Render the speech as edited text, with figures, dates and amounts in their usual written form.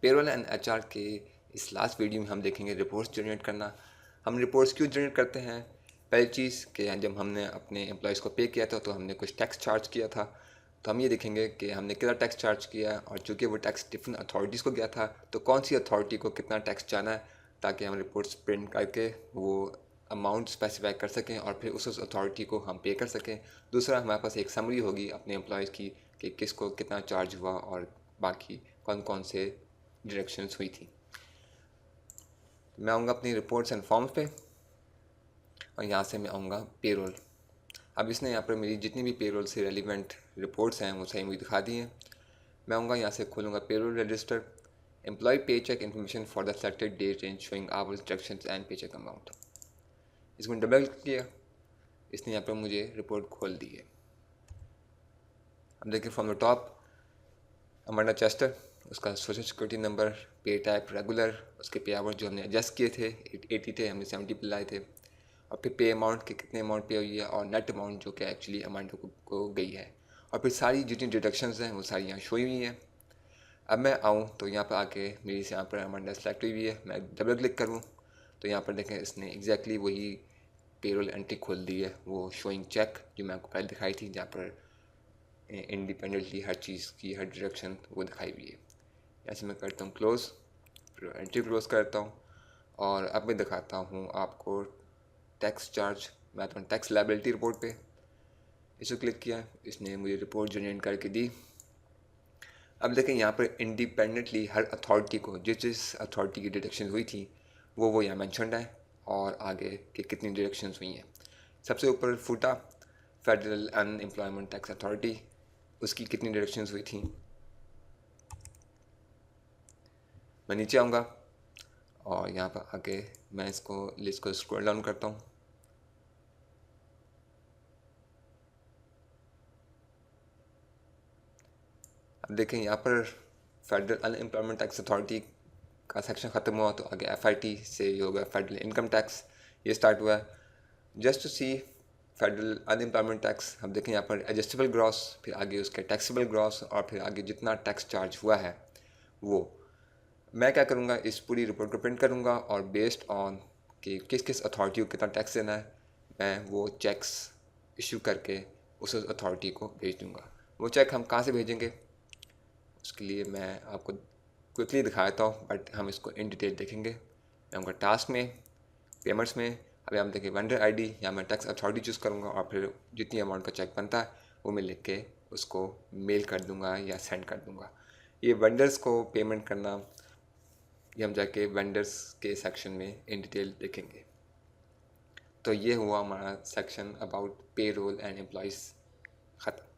Payroll and HR के इस last video में हम देखेंगे रिपोर्ट्स जनरेट करना। हम रिपोर्ट्स क्यों जनरेट करते हैं? पहली चीज़ कि जब हमने अपने एम्प्लॉयज़ को पे किया था तो हमने कुछ टैक्स चार्ज किया था, तो हम ये देखेंगे कि हमने कितना टैक्स चार्ज किया, और चूँकि वो टैक्स डिफरेंट अथॉरिटीज़ को गया था तो कौन सी अथॉरिटी को कितना टैक्स जाना है, ताकि हम रिपोर्ट्स प्रिंट करके वो अमाउंट स्पेसिफाई कर सकें और फिर उस अथॉरिटी को हम पे कर सकें। दूसरा, हमारे पास एक समरी होगी अपने एम्प्लॉयज़ की कि किसको कितना चार्ज हुआ और बाकी कौन कौन से डायरेक्शंस हुई थी। मैं आऊँगा अपनी रिपोर्ट्स एंड फॉर्म्स पे, और यहाँ से मैं आऊँगा पेरोल। अब इसने यहाँ पर मेरी जितनी भी पेरोल से रेलिवेंट रिपोर्ट्स हैं वो सही मुझे दिखा दी हैं। मैं आऊँगा यहाँ से खोलूँगा payroll register, employee paycheck information for the selected date range showing hours deductions and paycheck amount. इसमें डबल क्लिक किया, इसने यहाँ पर मुझे रिपोर्ट खोल दी है। अब देखिए फ्रॉम द टॉप अमरना चेस्टर, उसका सोशल सिक्योरिटी नंबर, पे टाइप रेगुलर, उसके पे आवर्स जो हमने एडजस्ट किए थे 80 थे, हमने 70 पे लाए थे, और फिर पे अमाउंट के कितने अमाउंट पे हुई है और नेट अमाउंट जो कि एक्चुअली अमाउंट को गई है, और फिर सारी जितनी डिडक्शंस हैं वो सारी यहाँ शो हुई हैं। अब मैं आऊँ तो यहाँ पर आके मेरी यहाँ पर अमाउंट सेलेक्ट हुई है, मैं डबल क्लिक करूँ तो यहाँ पर देखें इसने एग्जैक्टली वही पेरोल एंट्री खोल दी है, वो शोइंग चेक जो मैं आपको पहले दिखाई थी, जहाँ पर इंडिपेंडेंटली हर चीज़ की हर डायरेक्शन वो दिखाई हुई है। ऐसे मैं करता हूँ क्लोज़, फिर एंट्री क्लोज़ करता हूँ, और अब मैं दिखाता हूँ आपको टैक्स चार्ज। मैं आता हूँ टैक्स लायबिलिटी रिपोर्ट पे, इसे क्लिक किया, इसने मुझे रिपोर्ट जनरेट करके दी। अब देखें यहाँ पर इंडिपेंडेंटली हर अथॉरिटी को जिस जिस अथॉरिटी की डिडक्शन हुई थी वो यहाँ मैंशनड है, और आगे कि कितनी डिडक्शंस हुई हैं। सबसे ऊपर फूटा फेडरल अनएम्प्लॉयमेंट टैक्स अथॉरिटी, उसकी कितनी डिडक्शंस हुई थी। मैं नीचे आऊँगा और यहाँ पर आके मैं इसको लिस्ट को स्क्रॉल डाउन करता हूँ। अब देखें यहाँ पर फेडरल अनएम्प्लॉयमेंट टैक्स अथॉरिटी का सेक्शन ख़त्म हुआ तो आगे एफआईटी से ये होगा फेडरल इनकम टैक्स, ये स्टार्ट हुआ है। Just to see federal unemployment tax, हम देखें यहाँ पर एडजस्टेबल ग्रॉस, फिर आगे उसके टैक्सेबल ग्रॉस, और फिर आगे जितना टैक्स चार्ज हुआ है वो मैं क्या करूँगा, इस पूरी रिपोर्ट को प्रिंट करूँगा, और बेस्ड ऑन कि किस किस अथॉरिटी को कितना टैक्स देना है मैं वो चेक्स इशू करके उस अथॉरिटी को भेज दूँगा। वो चेक हम कहाँ से भेजेंगे उसके लिए मैं आपको क्विकली दिखाता हूँ, बट हम इसको इन डिटेल देखेंगे। मैं उनका टास्क में, पेमेंट्स में, अभी हम देखें वेंडर आईडी, या मैं टैक्स अथॉरिटी चूज़ करूँगा, और फिर जितनी अमाउंट का चेक बनता है वो मैं लिख के उसको मेल कर दूँगा या सेंड कर दूँगा। ये वेंडर्स को पेमेंट करना ये हम जाके वेंडर्स के सेक्शन में इन डिटेल देखेंगे। तो ये हुआ हमारा सेक्शन अबाउट पे रोल एंड एम्प्लॉयज़ ख़त्म।